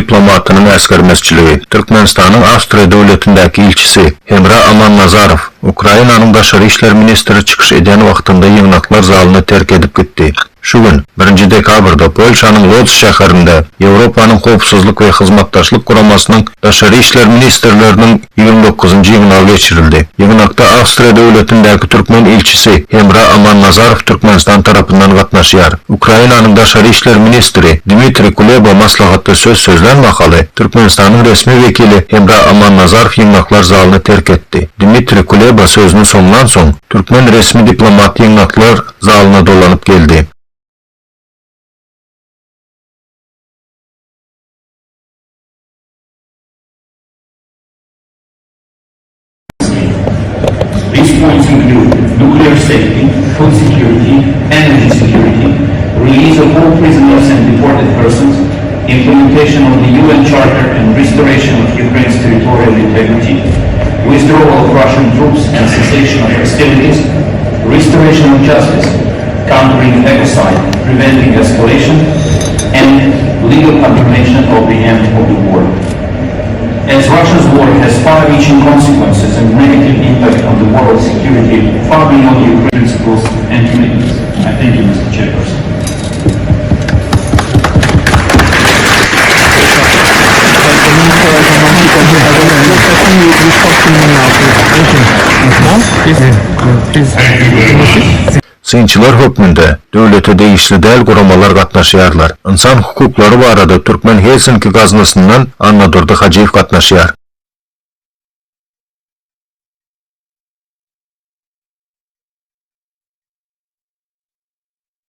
diplomatynyň äsgermezçiligi. Türkmenistanyň Avstriýa döwletindäki ilçisi Hemra Aman-Nazarov Ukrainanyň daşary işler ministri çıkış eden wagtynda ýygnaklar zalyny terk edip gitdi. Şu gün 1 dekabrda Polşanyň Lodz şäherinde Europanyň howpsuzlyk we hyzmatdaşlyk guramasynyň daşary işler ministrleriniň 29-njy ýygnagy geçirildi. Ýygnakda Avstriýa döwletindäki türkmen ilçisi Hemra Aman-Nazarov Türkmenistan tarapyndan gatnaşýar. Ukrainanyň daşary işler ministri Dmitri Kuleba maslahatda söz sözlenmakaly Türkmenistanyň resmi vekili Hemra Aman-Nazarov ýygnaklar zalyny terk etdi. Dmitri Kuleba sözüni soňdan soň türkmen resmi diplomat ýygnaklar zalyna dolanyp geldi. These points include nuclear safety, food security, energy security, release of all prisoners and deported persons, implementation of the UN Charter and restoration of Ukraine's territorial integrity, withdrawal of Russian troops and cessation of hostilities, restoration of justice, countering ecocide, preventing escalation, and legal confirmation of the end of the war. As Russia's war has far-reaching consequences and negative impact on the world security far beyond Ukraine's principles and commitments. I thank you, Mr. Chairperson. Sıyınçılar hökmünde döwlete değişli däl guramalar gatnaşýarlar. İnsan hukuklary barada Türkmen Helsinki gaznasyndan Anna Durdy Hajiýew gatnaşýar.